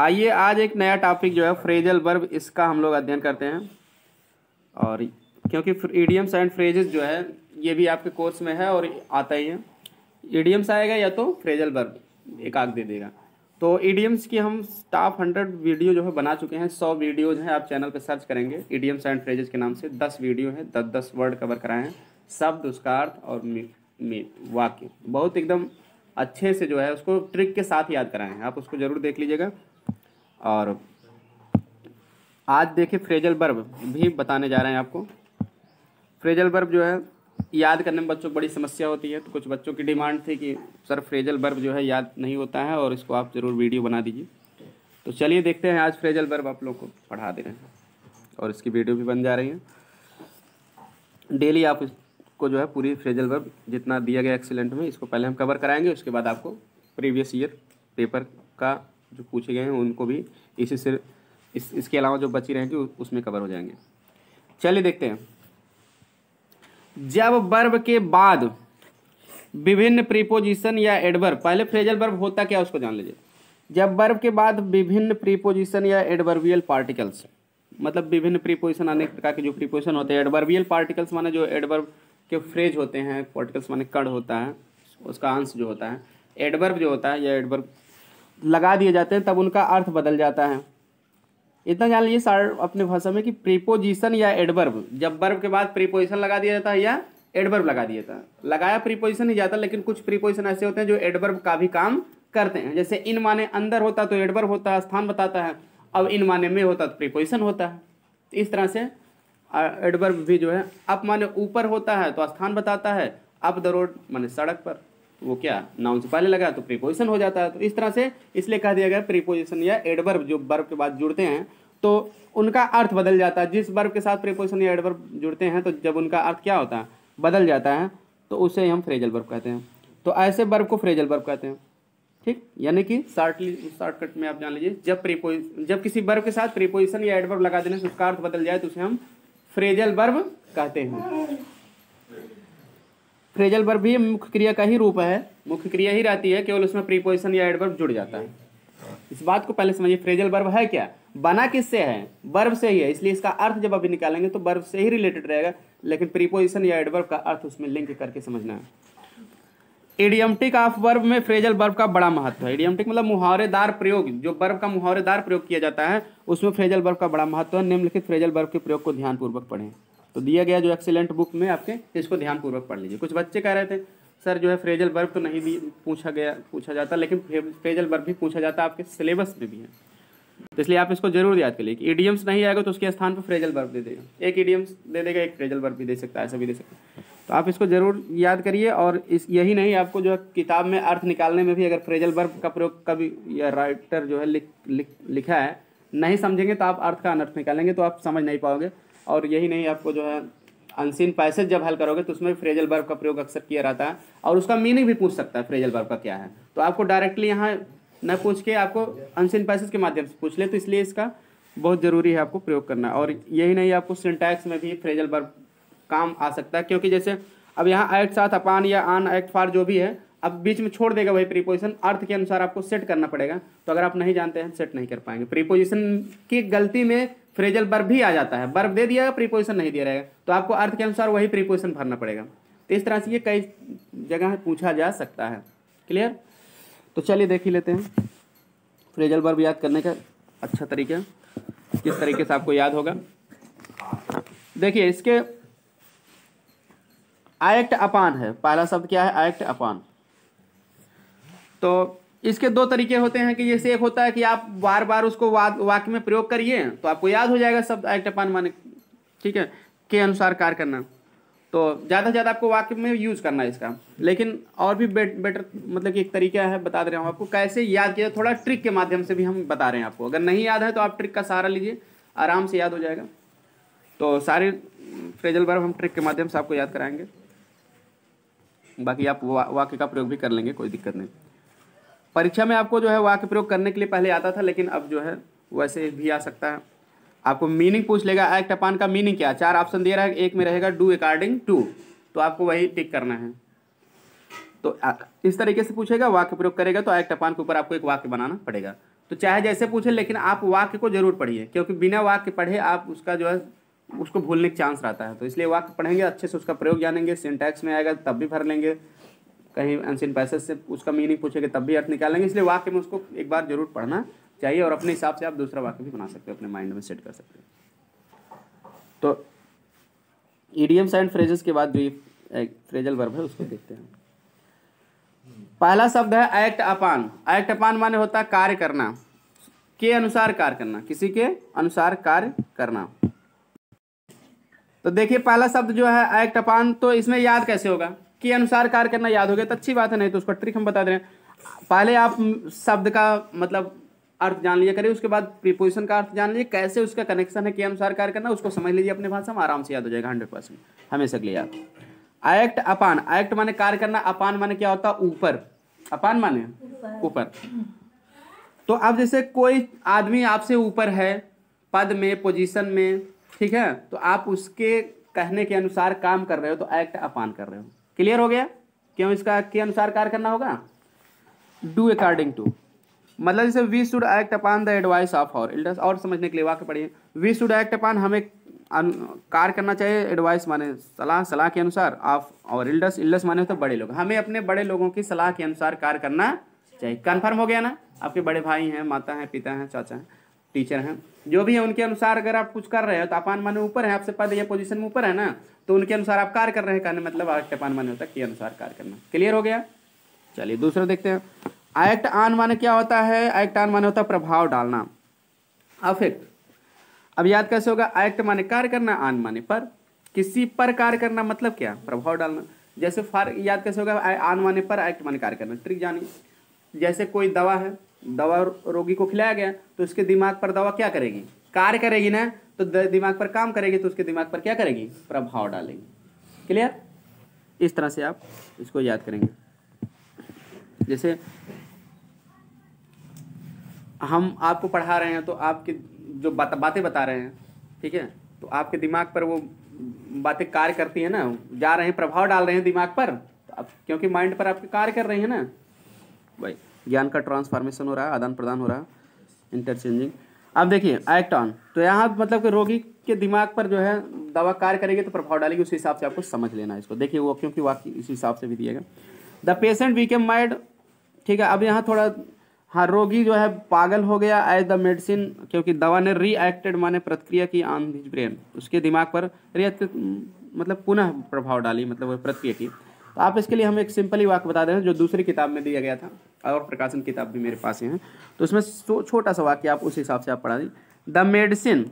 आइए आज एक नया टॉपिक जो है फ्रेजल वर्ब, इसका हम लोग अध्ययन करते हैं। और क्योंकि इडियम्स एंड फ्रेजेस जो है ये भी आपके कोर्स में है और आता ही है। इडियम्स आएगा या तो फ्रेजल वर्ब, एक आग दे देगा। तो इडियम्स की हम टॉप 100 वीडियो जो है बना चुके हैं। 100 वीडियोज हैं, आप चैनल पे सर्च करेंगे इडियम्स एंड फ्रेजेस के नाम से। 10 वीडियो है, 10 वर्ड कवर कराए हैं, शब्द, उसका अर्थ और वाक्य बहुत एकदम अच्छे से जो है उसको ट्रिक के साथ याद कराए हैं। आप उसको जरूर देख लीजिएगा। और आज देखिए फ्रेजल वर्ब भी बताने जा रहे हैं आपको। फ्रेजल वर्ब जो है याद करने में बच्चों को बड़ी समस्या होती है, तो कुछ बच्चों की डिमांड थी कि सर फ्रेजल वर्ब जो है याद नहीं होता है और इसको आप ज़रूर वीडियो बना दीजिए। तो चलिए देखते हैं, आज फ्रेजल वर्ब आप लोग को पढ़ा दे रहे हैं और इसकी वीडियो भी बन जा रही है। डेली आप इसको जो है पूरी फ्रेजल वर्ब जितना दिया गया एक्सीलेंट में, इसको पहले हम कवर कराएंगे। उसके बाद आपको प्रीवियस ईयर पेपर का जो पूछे गए हैं उनको भी इसी से इसके अलावा जो बची रहेंगी उसमें कवर हो जाएंगे। चलिए देखते हैं। जब वर्ब के बाद विभिन्न प्रीपोजिशन या एडवर्ब, पहले फ्रेजल वर्ब होता क्या उसको जान लीजिए। जब वर्ब के बाद विभिन्न प्रीपोजिशन या एडवर्बियल पार्टिकल्स, मतलब विभिन्न प्रीपोजिशन, अनेक प्रकार के जो प्रीपोजिशन होते हैं। एडवर्बियल पार्टिकल्स माने जो एडवर्ब के फ्रेज होते हैं, पार्टिकल्स माने कड़ होता है, उसका अंश जो होता है। एडवर्ब जो होता है या एडवर्ब लगा दिए जाते हैं तब उनका अर्थ बदल जाता है। इतना जान लीजिए सार अपने भाषा में कि प्रीपोजिशन या एडवर्ब, जब वर्ब के बाद प्रीपोजिशन लगा दिया जाता है या एडवर्ब लगा दिया जाता है। लगाया प्रीपोजिशन ही जाता, लेकिन कुछ प्रीपोजिशन ऐसे होते हैं जो एडवर्ब का भी काम करते हैं। जैसे इन माने अंदर होता तो एडवर्ब होता है, स्थान बताता है। अब इन माने में होता तो प्रीपोजिशन होता है। इस तरह से एडवर्ब भी जो है अप माने ऊपर होता है तो स्थान बताता है। अप द रोड माने सड़क पर, वो क्या नाउन से पहले लगा तो प्रीपोजिशन हो जाता है। तो इस तरह से इसलिए कह दिया गया प्रीपोजिशन या एडवर्ब जो वर्ब के बाद जुड़ते हैं तो उनका अर्थ बदल जाता है। जिस वर्ब के साथ प्रीपोजिशन या एडवर्ब जुड़ते हैं तो जब उनका अर्थ क्या होता है, बदल जाता है, तो उसे हम फ्रेजल वर्ब कहते हैं। तो ऐसे वर्ब को फ्रेजल वर्ब कहते हैं। ठीक, यानी कि शॉर्टकट में आप जान लीजिए, जब किसी वर्ब के साथ प्रीपोजिशन या एडवर्ब लगा देने से उसका अर्थ बदल जाए तो उसे हम फ्रेजल वर्ब कहते हैं। फ्रेजल वर्ब भी मुख्य क्रिया का ही रूप है, मुख्य क्रिया ही रहती है, केवल उसमें प्रीपोजिशन या एडवर्ब जुड़ जाता है। इस बात को पहले समझिए। फ्रेजल वर्ब है क्या, बना किससे है, वर्ब से ही है, इसलिए इसका अर्थ जब अभी निकालेंगे तो वर्ब से ही रिलेटेड रहेगा, लेकिन प्रीपोजिशन या एडवर्ब का अर्थ उसमें लिंक करके समझना है। इडियम्टिक ऑफ वर्ब में फ्रेजल वर्ब का बड़ा महत्व है। इडियम्टिक मतलब मुहावरेदार प्रयोग, जो वर्ब का मुहावरेदार प्रयोग किया जाता है उसमें फ्रेजल वर्ब का बड़ा महत्व है। निम्नलिखित फ्रेजल वर्ब के प्रयोग को ध्यानपूर्वक पढ़ें। तो दिया गया जो एक्सीलेंट बुक में आपके, इसको ध्यानपूर्वक पढ़ लीजिए। कुछ बच्चे कह रहे थे सर जो है फ्रेजल वर्ब तो नहीं पूछा जाता, लेकिन फ्रेजल वर्ब भी पूछा जाता है, आपके सिलेबस में भी है। तो इसलिए आप इसको जरूर याद करिए कि इडियम्स नहीं आएगा तो उसके स्थान पर फ्रेजल वर्ब दे देगा। एक इडियम्स दे देगा, एक फ्रेजल वर्ब भी दे सकता है, ऐसा भी दे सकता है। तो आप इसको जरूर याद करिए। और यही नहीं, आपको जो है किताब में अर्थ निकालने में भी अगर फ्रेजल वर्ब का प्रयोग कभी या राइटर जो है लिखा है, नहीं समझेंगे तो आप अर्थ का अनर्थ निकालेंगे तो आप समझ नहीं पाओगे। और यही नहीं, आपको जो है अनसीन पैसेज जब हल करोगे तो उसमें फ्रेजल वर्ब का प्रयोग अक्सर किया रहता है और उसका मीनिंग भी पूछ सकता है फ्रेजल वर्ब का क्या है। तो आपको डायरेक्टली यहाँ न पूछ के आपको अनसीन पैसेज के माध्यम से पूछ ले, तो इसलिए इसका बहुत ज़रूरी है आपको प्रयोग करना। और यही नहीं, आपको सिंटैक्स में भी फ्रेजल वर्ब काम आ सकता है, क्योंकि जैसे अब यहाँ एक्ट साथ अपान या आन एक्ट फार जो भी है, अब बीच में छोड़ देगा वही प्रीपोजिशन, अर्थ के अनुसार आपको सेट करना पड़ेगा। तो अगर आप नहीं जानते हैं, सेट नहीं कर पाएंगे। प्रीपोजिशन की गलती में फ्रेजल वर्ब भी आ जाता है, वर्ब दे दिया प्रीपोजिशन नहीं दिया रहेगा, तो आपको अर्थ के अनुसार वही प्रीपोजिशन भरना पड़ेगा। तो इस तरह से ये कई जगह पूछा जा सकता है। क्लियर? तो चलिए देख ही लेते हैं फ्रेजल वर्ब याद करने का अच्छा तरीका, किस तरीके से आपको याद होगा। देखिए, इसके एक्ट अपान है, पहला शब्द क्या है, एक्ट अपान। तो इसके दो तरीके होते हैं कि जैसे एक होता है कि आप बार बार उसको वाक्य में प्रयोग करिए तो आपको याद हो जाएगा शब्द एक्ट अपान माने, ठीक है, के अनुसार कार्य करना। तो ज़्यादा से ज़्यादा आपको वाक्य में यूज़ करना है इसका। लेकिन और भी बेटर मतलब कि एक तरीका है, बता दे रहा हूँ आपको कैसे याद किया, थोड़ा ट्रिक के माध्यम से भी हम बता रहे हैं आपको। अगर नहीं याद है तो आप ट्रिक का सहारा लीजिए, आराम से याद हो जाएगा। तो सारे फ्रेजल वर्ब हम ट्रिक के माध्यम से आपको याद कराएंगे, बाकी आप वाक्य का प्रयोग भी कर लेंगे, कोई दिक्कत नहीं। परीक्षा में आपको जो है वाक्य प्रयोग करने के लिए पहले आता था, लेकिन अब जो है वैसे भी आ सकता है। आपको मीनिंग पूछ लेगा, एक्ट अपान का मीनिंग क्या, 4 ऑप्शन दे रहा है, एक में रहेगा डू अकॉर्डिंग टू, तो आपको वही टिक करना है। तो इस तरीके से पूछेगा, वाक्य प्रयोग करेगा तो एक्ट अपान के ऊपर आपको एक वाक्य बनाना पड़ेगा। तो चाहे जैसे पूछे, लेकिन आप वाक्य को जरूर पढ़िए, क्योंकि बिना वाक्य पढ़े आप उसका जो है उसको भूलने का चांस रहता है। तो इसलिए वाक्य पढ़ेंगे, अच्छे से उसका प्रयोग जानेंगे, सिंटैक्स में आएगा तब भी भर लेंगे, कहीं एंशिएंट पैसेज से उसका मीनिंग पूछेंगे तब भी अर्थ निकालेंगे। इसलिए वाक्य में उसको एक बार जरूर पढ़ना चाहिए, और अपने हिसाब से आप दूसरा वाक्य भी बना सकते हो, अपने माइंड में सेट कर सकते हो। तो इडियम्स एंड फ्रेजेस के बाद जो ये फ्रेजल वर्ब है उसको देखते हैं। पहला शब्द है एक्ट अपान। एक्ट अपान माने होता है कार्य करना, के अनुसार कार्य करना, किसी के अनुसार कार्य करना। तो देखिए पहला शब्द जो है एक्ट अपान, तो इसमें याद कैसे होगा? के अनुसार कार्य करना याद हो गया तो अच्छी बात है, नहीं तो उसका ट्रिक हम बता दे रहे हैं। पहले आप शब्द का मतलब अर्थ जान लिया करिए, उसके बाद प्रीपोजिशन का अर्थ जान लीजिए, कैसे उसका कनेक्शन है के अनुसार कार्य करना, उसको समझ लीजिए अपने भाषा में, आराम से याद हो जाएगा 100%, हमेशा के लिए याद। एक्ट अपान, एक्ट माने कार्य करना, अपान माने क्या होता है? ऊपर। अपान माने ऊपर। तो अब जैसे कोई आदमी आपसे ऊपर है पद में, पोजीशन में, ठीक है, तो आप उसके कहने के अनुसार काम कर रहे हो तो एक्ट अपान कर रहे हो। क्लियर हो गया? क्यों इसका के अनुसार कार्य करना होगा? डू अकॉर्डिंग टू, मतलब जैसे we should act upon the advice of our elders. और समझने के लिए वाक्य पढ़िए, वी शुड एक्ट अपान, हमें कार्य करना चाहिए, एडवाइस माने सलाह, सलाह के अनुसार, ऑफ आवर एल्डर्स, एल्डर्स माने तो बड़े लोग, हमें अपने बड़े लोगों की सलाह के अनुसार कार्य करना चाहिए। कन्फर्म हो गया ना? आपके बड़े भाई हैं, माता हैं, पिता हैं, चाचा हैं, टीचर हैं, जो भी है उनके अनुसार अगर आप कुछ कर रहे हो तो अपान माने ऊपर है, आपसे पद या पोजीशन में ऊपर है ना, तो उनके अनुसार आप कार्य कर रहे हैं, कहने मतलब एक्ट अपान माने होता है के अनुसार कार्य करना। क्लियर हो गया? चलिए दूसरा देखते हैं। एक्ट ऑन माने क्या होता है? एक्ट ऑन माने होता है प्रभाव डालना, अफेक्ट। अब याद कैसे होगा? एक्ट माने कार्य करना, ऑन माने पर, किसी पर कार्य करना मतलब क्या? प्रभाव डालना। जैसे फॉर याद कैसे होगा? ऑन माने पर, एक्ट माने कार्य करना। ट्रिक जानिए, जैसे कोई दवा है, दवा रोगी को खिलाया गया तो उसके दिमाग पर दवा क्या करेगी? कार्य करेगी ना, तो दिमाग पर काम करेगी तो उसके दिमाग पर क्या करेगी? प्रभाव डालेगी। क्लियर? इस तरह से आप इसको याद करेंगे। जैसे हम आपको पढ़ा रहे हैं तो आपके जो बातें बता रहे हैं, ठीक है, तो आपके दिमाग पर वो बातें कार्य करती है ना, जा रहे हैं, प्रभाव डाल रहे हैं दिमाग पर, तो आप क्योंकि माइंड पर आपके कार्य कर रही है ना भाई, ज्ञान का ट्रांसफॉर्मेशन हो रहा है, आदान प्रदान हो रहा है, इंटरचेंजिंग। अब देखिए एक्ट ऑन, तो यहाँ मतलब कि रोगी के दिमाग पर जो है दवा कार्य करेगी तो प्रभाव डालेगी, उस हिसाब से आपको समझ लेना है इसको। देखिए वो क्योंकि वाक्य इस हिसाब से भी दिएगा। द पेशेंट बिकेम मैड, ठीक है। अब यहाँ थोड़ा, हाँ, रोगी जो है पागल हो गया एज द मेडिसिन, क्योंकि दवा ने रीएक्टेड माने प्रतिक्रिया की ऑन हिज ब्रेन, उसके दिमाग पर मतलब पुनः प्रभाव डाली, मतलब वो प्रतिक्रिया की। तो आप इसके लिए हम एक सिंपल ही वाक्य बता दें जो दूसरी किताब में दिया गया था, और प्रकाशन किताब भी मेरे पास है, तो उसमें छोटा सा वाक्य आप उस हिसाब से आप पढ़ा दीजिए। द मेडिसिन,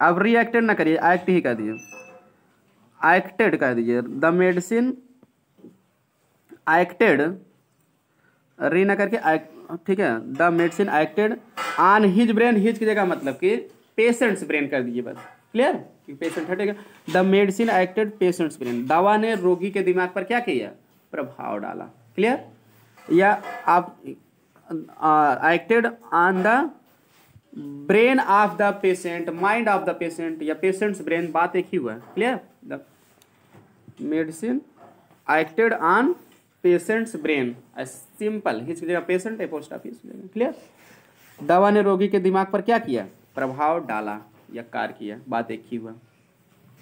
अब रीएक्टेड ना करिए, एक्ट ही कह दीजिए, एक्टेड कह दीजिए। द मेडिसिन एक्टेड, री ना करके ठीक है। The medicine acted on his brain, his की जगह मतलब कि पेशेंट्स ब्रेन कर दीजिए बस। क्लियर? पेशेंट हटेगा। The medicine acted patients brain, दवा ने रोगी के दिमाग पर क्या किया? प्रभाव डाला। क्लियर? या आप acted on the brain of the patient, mind of the patient, या पेशेंट्स ब्रेन, बात एक ही हुआ है। Clear? The medicine acted on patients brain, simple, hitch की जगह पेशेंट, एपोस्ट्रोफी। क्लियर? दवा ने रोगी के दिमाग पर क्या किया? प्रभाव डाला या कार्य किया, बात एक ही हुआ।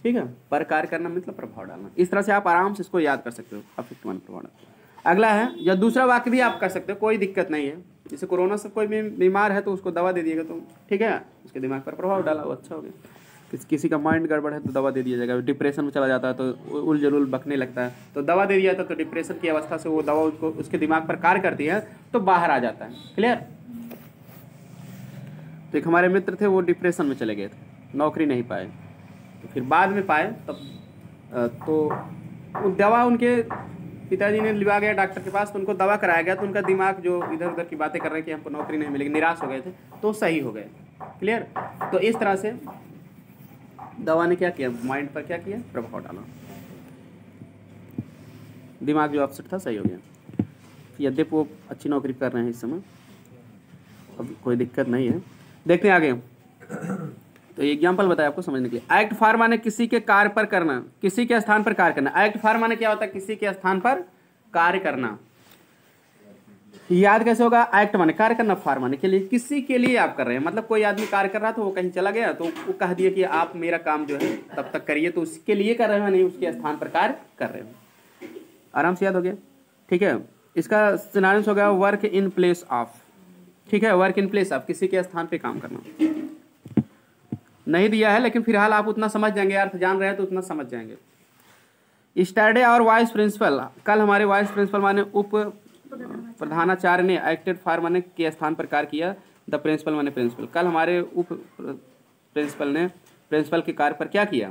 ठीक है? पर कार्य करना मतलब प्रभाव डालना। इस तरह से आप आराम से इसको याद कर सकते हो, अफेक्ट वन प्रभाव डालना। अगला है, या दूसरा वाक्य भी आप कर सकते हो, कोई दिक्कत नहीं है। जैसे कोरोना से कोई भी बीमार है तो उसको दवा दे दिएगा, तो ठीक है, उसके दिमाग पर प्रभाव डाला, वो अच्छा हो गया। किसी का माइंड गड़बड़ है तो दवा दे दिया जाएगा। डिप्रेशन में चला जाता है तो उल जलूल बकने लगता है तो दवा दे दिया जाता है, तो डिप्रेशन की अवस्था से वो दवा उसको, उसके दिमाग पर कार्य करती है तो बाहर आ जाता है। क्लियर? तो एक हमारे मित्र थे, वो डिप्रेशन में चले गए थे, नौकरी नहीं पाए, तो फिर बाद में पाए, तब तो दवा उनके पिताजी ने लिवा गया डॉक्टर के पास, तो उनको दवा कराया गया, तो उनका दिमाग जो इधर उधर की बातें कर रहे हैं कि हमको नौकरी नहीं मिलेगी, निराश हो गए थे, तो सही हो गए। क्लियर? तो इस तरह से दवा ने क्या किया? माइंड पर क्या किया? प्रभाव डाला, दिमाग जो अपसेट था सही हो गया। यद्यपि वो अच्छी नौकरी कर रहे हैं इस समय, अब कोई दिक्कत नहीं है। देखते हैं आगे। तो ये एग्जाम्पल बताया आपको समझने के लिए। एक्ट फॉर माने किसी के कार्य पर करना, किसी के स्थान पर कार्य करना। एक्ट फॉर माने क्या होता है? किसी के स्थान पर कार्य करना। याद कैसे होगा? एक्ट माने कार्य करना, फॉर माने के लिए, किसी के लिए आप कर रहे हैं। मतलब कोई आदमी कार्य कर रहा था, वो कहीं चला गया तो वो कह दिया कि आप मेरा काम जो है तब तक करिए, तो उसके लिए कर रहे हो, नहीं उसके स्थान पर कार्य कर रहे हो। आराम से याद हो गया, ठीक है। इसका सिनोनिम्स हो गया वर्क इन प्लेस ऑफ, ठीक है, वर्क इन प्लेस ऑफ, किसी के स्थान पे काम करना। नहीं दिया है लेकिन फिलहाल आप उतना समझ जाएंगे, अर्थ जान रहे हैं तो उतना समझ जाएंगे। स्टडी और वाइस प्रिंसिपल, कल हमारे वाइस प्रिंसिपल माने उप प्रधानाचार्य ने एक्टेड फॉर माने के स्थान पर कार्य किया, द प्रिंसिपल माने प्रिंसिपल। कल हमारे उप प्रिंसिपल ने प्रिंसिपल के कार्य पर क्या किया?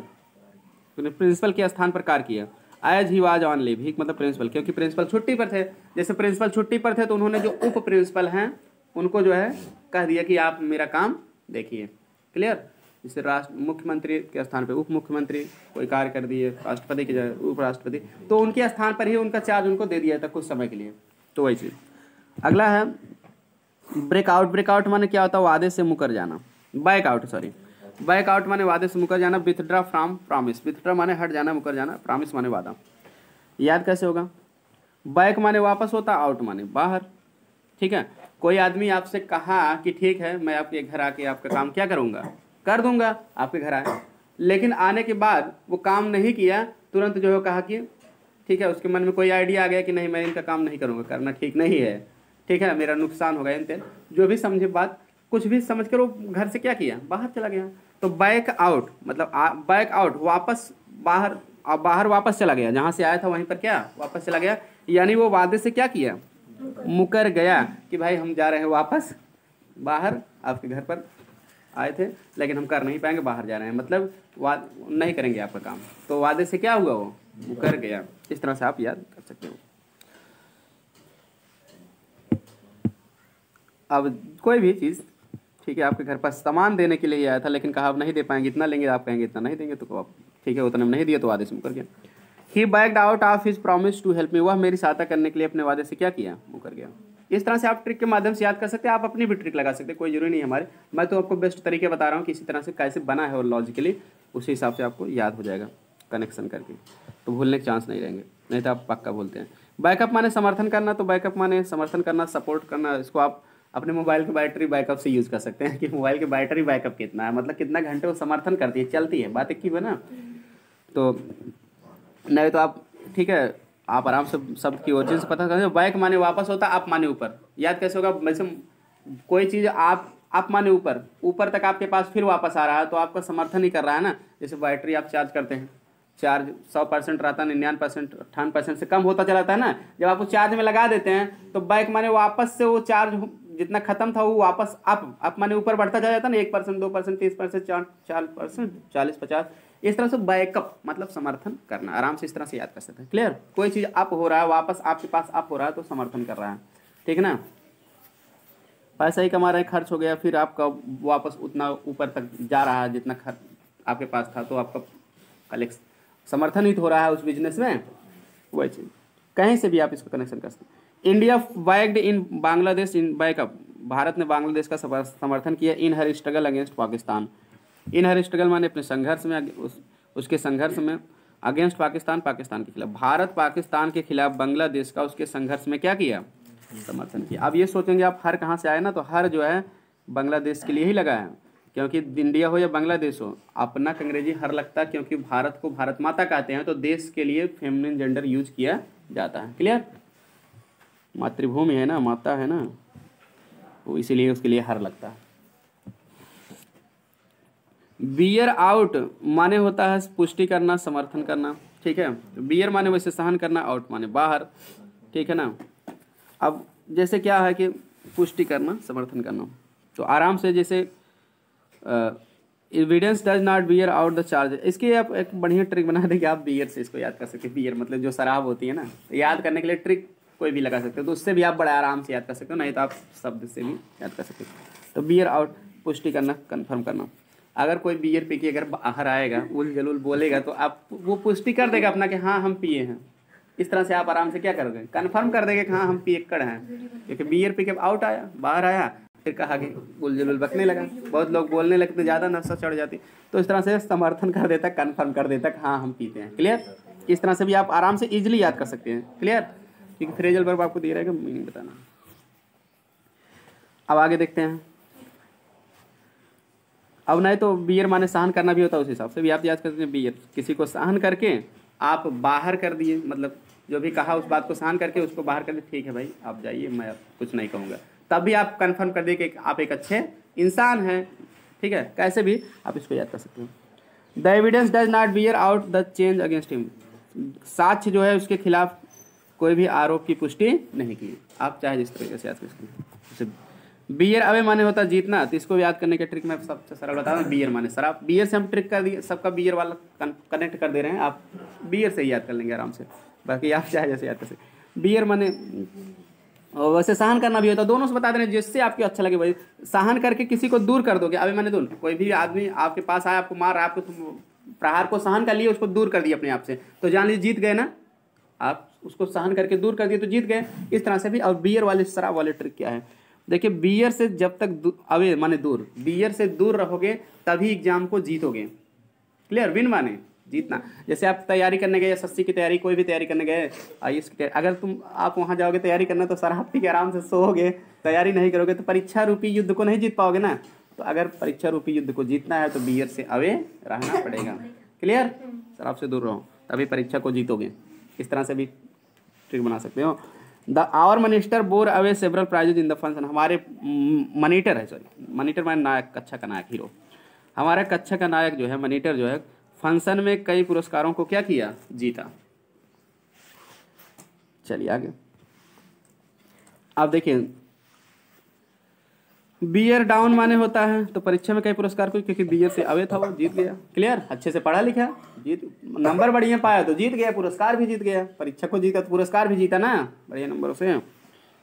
प्रिंसिपल के स्थान पर कार्य किया। As he was on leave, he मतलब प्रिंसिपल, क्योंकि प्रिंसिपल छुट्टी पर थे। जैसे प्रिंसिपल छुट्टी पर थे तो उन्होंने जो उप प्रिंसिपल हैं उनको जो है कह दिया कि आप मेरा काम देखिए। क्लियर? जैसे मुख्यमंत्री के स्थान पे उप मुख्यमंत्री कोई कार्य कर दिए, राष्ट्रपति की जगह उपराष्ट्रपति, तो उनके स्थान पर ही उनका चार्ज उनको दे दिया था कुछ समय के लिए। तो वही चीज। अगला है ब्रेकआउट। ब्रेकआउट माने क्या होता है? वादे से मुकर जाना। बैकआउट, सॉरी, बैकआउट माने वादे से मुकर जाना। विथड्रॉ फ्रॉम प्रॉमिस, विथड्रॉ माने हट जाना, मुकर जाना, प्रॉमिस माने वादा। याद कैसे होगा? बैक माने वापस होता, आउट माने बाहर, ठीक है। कोई आदमी आपसे कहा कि ठीक है मैं आपके घर आके आपका काम क्या करूंगा, कर दूंगा, आपके घर आए, लेकिन आने के बाद वो काम नहीं किया, तुरंत जो है कहा कि ठीक है, उसके मन में कोई आइडिया आ गया कि नहीं मैं इनका काम नहीं करूंगा, करना ठीक नहीं है, ठीक है, मेरा नुकसान होगा, इन जो भी समझे बात, कुछ भी समझ कर वो घर से क्या किया, बाहर चला गया। तो बैक आउट मतलब बैक आउट, वापस बाहर, बाहर वापस चला गया, जहाँ से आया था वहीं पर क्या वापस चला गया, यानी वो वादे से क्या किया, मुकर गया कि भाई हम जा रहे हैं वापस बाहर, आपके घर पर आए थे लेकिन हम कर नहीं पाएंगे, बाहर जा रहे हैं, मतलब नहीं करेंगे आपका काम, तो वादे से क्या हुआ, वो मुकर गया। इस तरह से आप याद कर सकते हो। अब कोई भी चीज़, ठीक है, आपके घर पर सामान देने के लिए आया था लेकिन कहा आप नहीं दे पाएंगे, इतना लेंगे, आप कहेंगे इतना नहीं देंगे, तो आप ठीक है उतना नहीं दिया तो वादे से मुकर गया। He backed out of his promise to help me, वह मेरी सहायता करने के लिए अपने वादे से क्या किया, मुकर गया। इस तरह से आप ट्रिक के माध्यम से याद कर सकते हैं, आप अपनी भी ट्रिक लगा सकते हैं, कोई जरूरी नहीं हमारे, मैं तो आपको बेस्ट तरीके बता रहा हूँ कि इसी तरह से कैसे बना है और लॉजिकली उसी हिसाब से आपको याद हो जाएगा कनेक्शन करके, तो भूलने के चांस नहीं रहेंगे, नहीं तो आप पक्का भूलते हैं। बैकअप माने समर्थन करना, तो बैकअप माने समर्थन करना, सपोर्ट करना। इसको आप अपने मोबाइल की बैटरी बैकअप से यूज़ कर सकते हैं कि मोबाइल की बैटरी बैकअप कितना है, मतलब कितना घंटे वो समर्थन करती है, चलती है, बात एक की है ना। तो नहीं तो आप ठीक है, आप आराम से शब्द की ओरिजिन से पता करें। बैक माने वापस होता, अप माने ऊपर। याद कैसे होगा? वैसे कोई चीज़ आप अप माने ऊपर, ऊपर तक आपके पास फिर वापस आ रहा है तो आपका समर्थन ही कर रहा है ना। जैसे बैटरी आप चार्ज करते हैं, चार्ज 100% रहता है, 99%, 98% से कम होता चला जाता है ना। जब आप उस चार्ज में लगा देते हैं तो बैक माने वापस से वो चार्ज जितना खत्म था वो वापस अप माने ऊपर बढ़ता चला जाता है ना, 1%, 2%, 30%, 4%, 40, 50, इस तरह से बैकअप मतलब समर्थन करना। आराम से इस तरह से याद कर सकते हैं। क्लियर? कोई चीज़ अप हो रहा है, वापस आपके पास अप हो रहा है तो समर्थन कर रहा है, ठीक है ना। पैसा ही कमा रहे, खर्च हो गया, फिर आपका वापस उतना ऊपर तक जा रहा है जितना खर्च आपके पास था, तो आपका कलेक्शन समर्थन ही तो हो रहा है उस बिजनेस में। वही चीज़ कहीं से भी आप इसको कनेक्शन कर सकते हैं। India backed in Bangladesh in backup, Bharat ने बांग्लादेश का समर्थन किया इन हर स्ट्रगल अगेंस्ट पाकिस्तान। इन हर स्ट्रगल माने अपने संघर्ष में, उसके संघर्ष में, अगेंस्ट पाकिस्तान, पाकिस्तान के खिलाफ। भारत पाकिस्तान के खिलाफ बांग्लादेश का उसके संघर्ष में क्या किया, समर्थन किया। अब ये सोचेंगे आप हर कहाँ से आए ना, तो हर जो है बांग्लादेश के लिए ही लगा है, क्योंकि इंडिया हो या बांग्लादेश हो, अपना अंग्रेजी हर लगता है, क्योंकि भारत को भारत माता कहते हैं तो देश के लिए फेमिनिन जेंडर यूज किया जाता है। क्लियर? मातृभूमि है ना, माता है ना, तो इसीलिए उसके लिए हर लगता है। बियर आउट माने होता है पुष्टि करना, समर्थन करना, ठीक है। बियर माने वैसे सहन करना, आउट माने बाहर, ठीक है ना। अब जैसे क्या है कि पुष्टि करना, समर्थन करना, तो आराम से जैसे evidence does not bear out the charge, इसकी आप एक बढ़िया ट्रिक बना देंगे आप बियर से, इसको याद कर सकते हैं। बियर मतलब जो शराब होती है ना, तो याद करने के लिए ट्रिक कोई भी लगा सकते हो, तो उससे भी आप बड़ा आराम से याद कर सकते हो, नहीं तो आप शब्द से भी याद कर सकते हो। तो बियर आउट पुष्टि करना, कन्फर्म करना। अगर कोई बियर पी के अगर बाहर आएगा, उल जलूल बोलेगा, तो आप वो पुष्टि कर देगा अपना कि हाँ हम पिए हैं। इस तरह से आप आराम से क्या करोगे, कन्फर्म कर देंगे कि हाँ हम पियक्कड़ हैं, क्योंकि बियर पी के आउट आया, बाहर आया, फिर कहा कि उल जलूल बकने लगा, बहुत लोग बोलने लगते, ज़्यादा नशा चढ़ जाती, तो इस तरह से समर्थन कर देता, कन्फर्म कर देता कि हाँ हम पीते हैं। क्लियर? इस तरह से भी आप आराम से ईजिली याद कर सकते हैं। क्लियर? क्योंकि फ्रेजल वर्ब आपको दिया रहेगा, मीनिंग बताना। अब आगे देखते हैं। अब नहीं तो बियर माने सहन करना भी होता है, उस हिसाब से भी आप याद करते हैं। बियर किसी को सहन करके आप बाहर कर दिए, मतलब जो भी कहा उस बात को सहन करके उसको बाहर कर दिए, ठीक है भाई आप जाइए, मैं कुछ नहीं कहूँगा, तब भी आप कंफर्म कर दिए कि आप एक अच्छे इंसान हैं। ठीक है, कैसे भी आप इसको याद कर सकते हो। The evidence does not bear out the change against him, साक्ष्य जो है उसके खिलाफ कोई भी आरोप की पुष्टि नहीं की। आप चाहे जिस तरीके से याद कर सकते हैं। बियर अवे माने होता है जीतना, तो इसको याद करने का ट्रिक मैं सबसे सरल बता रहा हूँ। बियर माने शराब, बियर से हम ट्रिक कर दिए, सबका बियर वाला कनेक्ट कर दे रहे हैं, आप बियर से ही याद कर लेंगे आराम से, बाकी आप चाहे जैसे याद कर सकते। बियर माने वैसे सहन करना भी होता है, दोनों से बता दे रहे हैं जिससे आपको अच्छा लगे भाई। सहन करके किसी को दूर कर दोगे, अभी मैंने दूर, कोई भी आदमी आपके पास आया, आपको मार रहा है, आपको तुम प्रहार को सहन कर लिए, उसको दूर कर दिया अपने आप से, तो जान लीजिए जीत गए ना। आप उसको सहन करके दूर कर दिए तो जीत गए, इस तरह से भी। और बियर वाले शराब वाले ट्रिक क्या है, देखिए बियर से जब तक अवे माने दूर, बियर से दूर रहोगे तभी एग्जाम को जीतोगे। क्लियर, विन माने जीतना। जैसे आप तैयारी करने गए, एसएससी की तैयारी, कोई भी तैयारी करने गए, आईएएस की तैयारी, अगर आप वहाँ जाओगे तैयारी करना तो शराब पी के आराम से सोओगे, तैयारी नहीं करोगे तो परीक्षा रूपी युद्ध को नहीं जीत पाओगे ना। तो अगर परीक्षा रूपी युद्ध को जीतना है तो बियर से अवे रहना पड़ेगा। क्लियर, शराब से दूर रहो तभी परीक्षा को जीतोगे। इस तरह से भी ट्रिक बना सकते हो। The our minister bore away several prizes in the function, हमारे मनीटर है, सॉरी मनीटर माने नायक, कक्षा का नायक, हीरो। हमारे कक्षा का नायक जो है, मनीटर जो है, फंक्शन में कई पुरस्कारों को क्या किया, जीता। चलिए आगे। अब देखिए बियर डाउन माने होता है तो परीक्षा में कई पुरस्कार को, क्योंकि बियर से अवे था वो, जीत गया। क्लियर, अच्छे से पढ़ा लिखा, जीत, नंबर बढ़िया पाया तो जीत गया, पुरस्कार भी जीत गया, परीक्षा को जीता तो पुरस्कार भी जीता ना बढ़िया नंबरों से,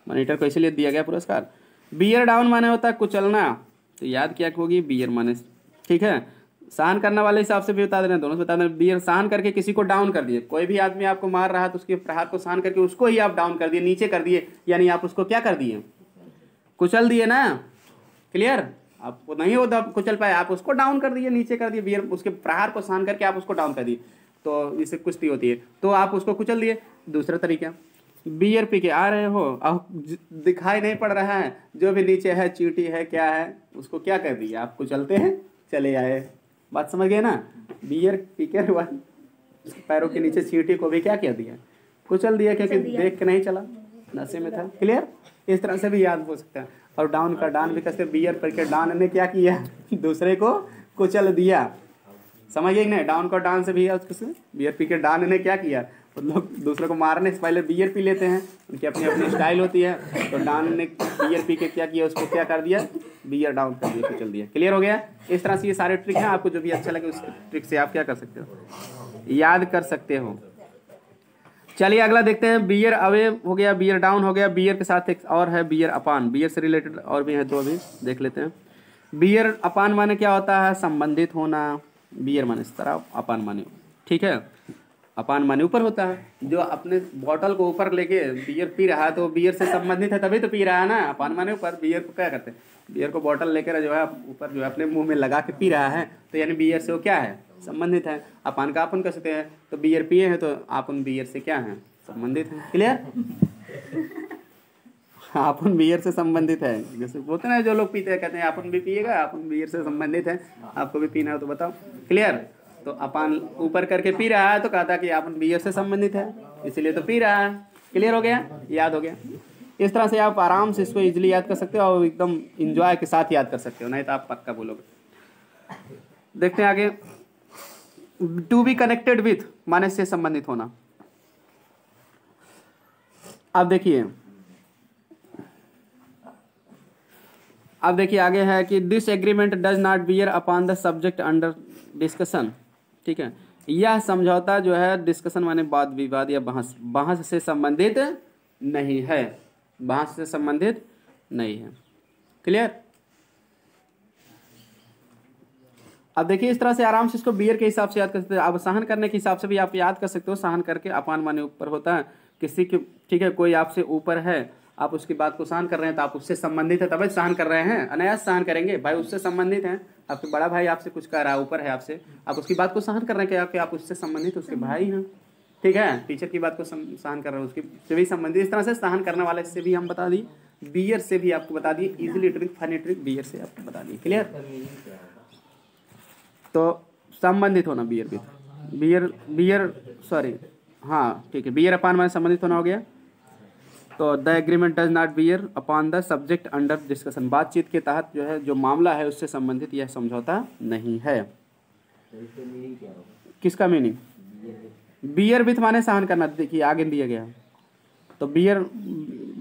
मॉनिटर को इसलिए दिया गया पुरस्कार। बियर डाउन माने होता है कुचलना, तो याद क्या होगी, बियर माने, ठीक है। सहन करने वाले हिसाब से भी बता दे रहे हैं, दोनों से बता दें। बियर सहन करके किसी को डाउन कर दिए, कोई भी आदमी आपको मार रहा है तो उसके प्रहार को सहन करके उसको ही आप डाउन कर दिए, नीचे कर दिए, यानी आप उसको क्या कर दिए, कुचल दिए ना। क्लियर, आपको नहीं होता कुचल पाए, आप उसको डाउन कर दिए, नीचे कर दिए, बियर उसके प्रहार को सहन करके आप उसको डाउन कर दिए, तो इससे कुश्ती होती है, तो आप उसको कुचल दिए। दूसरा तरीका, बियर पी के आ रहे हो, अब दिखाई नहीं पड़ रहा है, जो भी नीचे है, चींटी है, क्या है, उसको क्या कर दिया, आप कुचलते हैं, चले आए। बात समझ गए ना, बियर पी के पैरों के नीचे चींटी को भी क्या कह दिया, कुचल दिया, क्योंकि देख के नहीं चला, नशे में था। क्लियर, इस तरह से भी याद हो सकता है। और डाउन का डान भी कैसे, बियर पर के डान ने क्या किया, दूसरे को कुचल दिया। समझिए नहीं, डाउन का डान से भी याद कैसे, बियर पी के डान ने क्या किया, लोग दूसरे को मारने से पहले बियर पी लेते हैं, उनकी अपनी अपनी स्टाइल होती है। तो डान ने बियर पी के क्या किया, उसको क्या कर दिया, बियर डाउन कर दिया, कुचल दिया। क्लियर हो गया। इस तरह से ये सारे ट्रिक हैं, आपको जो भी अच्छा लगे उस ट्रिक से आप क्या कर सकते हो, याद कर सकते हो। चलिए अगला देखते हैं। बियर अवे हो गया, बियर डाउन हो गया, बियर के साथ एक और है बियर अपान, बियर से रिलेटेड और भी है, दो अभी देख लेते हैं। बियर अपान माने क्या होता है, संबंधित होना, बियर माने शराब, अपान माने, ठीक है, अपान माने ऊपर होता है, जो अपने बॉटल को ऊपर लेके बियर पी रहा है तो बियर से संबंधित है, तभी तो पी रहा है ना। अपान माने ऊपर, बियर को क्या करते हैं, बियर को बॉटल लेकर जो है ऊपर जो है अपने मुंह में लगा के पी रहा है, तो यानी बियर से वो क्या है, संबंधित है। अपान का अपन कर सकते हैं, तो बियर पिए हैं तो अपन बियर से क्या है, संबंधित है। क्लियर, अपन बियर से संबंधित है, जैसे बोलते हैं जो लोग पीते हैं, कहते हैं अपन भी पिएगा, अपन बियर से संबंधित है, आपको भी पीना हो तो बताओ। क्लियर, तो अपन ऊपर करके पी रहा है तो कहता कि अपन बियर से संबंधित है, इसीलिए तो पी रहा है। क्लियर हो गया, याद हो गया। इस तरह से आप आराम से इसको इजीली याद कर सकते हो और एकदम इंजॉय के साथ याद कर सकते हो, नहीं तो आप पक्का बोलोगे। देखते हैं आगे। टू बी कनेक्टेड विथ माने से संबंधित होना। अब देखिए आगे है कि this agreement does not bear upon the subject under discussion, ठीक है। यह समझौता जो है, डिस्कशन माने वाद विवाद या बहस, बहस से संबंधित नहीं है, बहस से संबंधित नहीं है। क्लियर। अब देखिए इस तरह से आराम से इसको बियर के हिसाब से याद कर सकते हैं। अब सहन करने के हिसाब से भी आप याद कर सकते हो, सहन करके अपान माने ऊपर होता है किसी के, ठीक है, कोई आपसे ऊपर है, आप उसकी बात को सहन कर रहे हैं तो आप उससे संबंधित है, तभी सहन कर रहे हैं, अनायास सहन करेंगे भाई, उससे संबंधित हैं। आपके बड़ा भाई आपसे कुछ कह रहा है, ऊपर है आपसे, आप उसकी बात को सहन कर रहे हैं कि आप उससे संबंधित उसके भाई हैं, ठीक है। टीचर की बात को सहन कर रहे हैं, उसकी से भी संबंधित। इस तरह से सहन करने वाले से भी हम बता दी, बियर से भी आपको बता दिए, easily drink funny trick beer से आपको बता दिए। क्लियर? तो संबंधित होना बियर विथ बियर सॉरी हाँ ठीक है, बियर अपान माने संबंधित होना हो गया। तो the agreement does not bear upon the subject under discussion, बातचीत के तहत जो है जो मामला है उससे संबंधित यह समझौता नहीं है। किसका मीनिंग? बियर विथ माने सहन करना, देखिए आगे दिया गया। तो बियर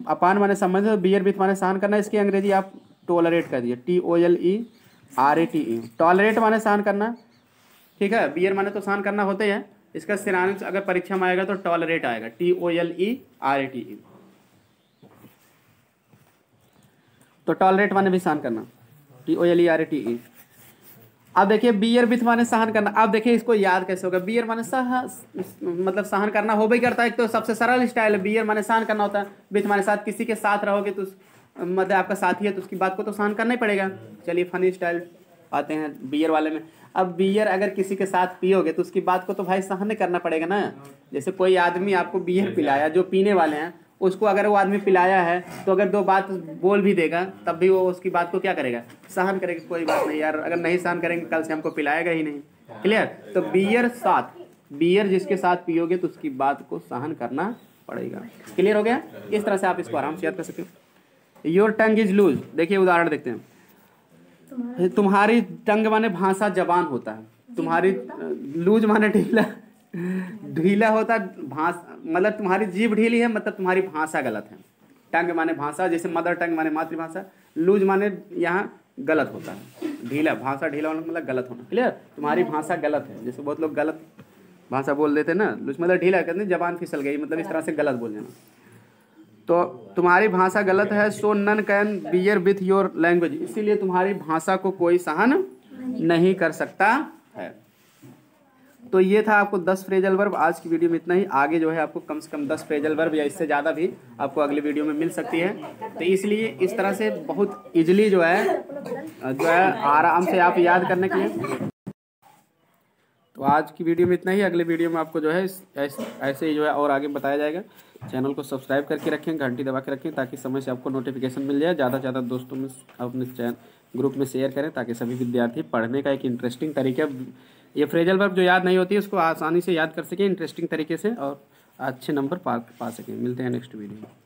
अपान माने संबंधित, बियर विथ माने सहन करना, इसकी अंग्रेजी आप टॉलरेट कर दिए, TOLERATE। टॉलरेट माने सहन करना, ठीक है। बियर माने तो सहन करना होते हैं, इसका सिनोनिम्स अगर परीक्षा में आएगा तो टॉलरेट आएगा, TOLERATE। तो टॉलरेट माने भी सहन करना, TOLERATE। अब देखिए बियर विथ माने सहन करना, अब देखिए इसको याद कैसे होगा। बियर माने मतलब सहन करना हो भी करता है, तो सबसे सरल स्टाइल है। बियर माने सहन करना होता है, विथ माने साथ, किसी के साथ रहोगे तो मतलब आपका साथी है तो उसकी बात को तो सहन करना ही पड़ेगा। चलिए फनी स्टाइल आते हैं बियर वाले में। अब बियर अगर किसी के साथ पियोगे तो उसकी बात को तो भाई सहन करना पड़ेगा ना। जैसे कोई आदमी आपको बियर पिलाया, जो पीने वाले हैं उसको अगर वो आदमी पिलाया है तो अगर दो बात बोल भी देगा तब भी वो उसकी बात को क्या करेगा? सहन करेगा। कोई बात नहीं यार, अगर नहीं सहन करेंगे कल से हमको पिलाएगा ही नहीं। क्लियर? तो बियर जिसके साथ पियोगे तो उसकी बात को सहन करना पड़ेगा। क्लियर हो गया? इस तरह से आप इसको आराम से याद कर सकते हो। योर टंग इज लूज, देखिए उदाहरण देखते हैं। तुम्हारी टंग माने भाषा, जबान होता है। तुम्हारी लूज माने ढीला होता भाषा, मतलब तुम्हारी जीभ ढीली है, मतलब तुम्हारी भाषा गलत है। टंग माने भाषा, जैसे मदर टंग माने मातृभाषा, लूज माने यहाँ गलत होता है। ढीला, भाषा ढीला होना मतलब गलत होना। क्लियर? तुम्हारी भाषा गलत है, जैसे बहुत लोग गलत भाषा बोल देते ना, लूज मतलब ढीला करते, जबान फिसल गई, मतलब इस तरह से गलत बोल देना। तो तुम्हारी भाषा गलत है। So none can bear with your language, इसीलिए तुम्हारी भाषा को कोई सहन नहीं कर सकता है। तो ये था आपको 10 फ्रेजल वर्ब। आज की वीडियो में इतना ही। आगे जो है आपको कम से कम 10 फ्रेजल वर्ब या इससे ज़्यादा भी आपको अगले वीडियो में मिल सकती है। तो इसलिए इस तरह से बहुत इजीली जो है आराम से आप याद करने के लिए। तो आज की वीडियो में इतना ही। अगले वीडियो में आपको जो है ऐसे ही जो है और आगे बताया जाएगा। चैनल को सब्सक्राइब करके रखें, घंटी दबा के रखें, ताकि समय से आपको नोटिफिकेशन मिल जाए। ज़्यादा से ज़्यादा दोस्तों में अपने ग्रुप में शेयर करें, ताकि सभी विद्यार्थी पढ़ने का एक इंटरेस्टिंग तरीका, ये फ्रेजल वर्ब जो याद नहीं होती है उसको आसानी से याद कर सकें इंटरेस्टिंग तरीके से, और अच्छे नंबर पा सकें। मिलते हैं नेक्स्ट वीडियो में।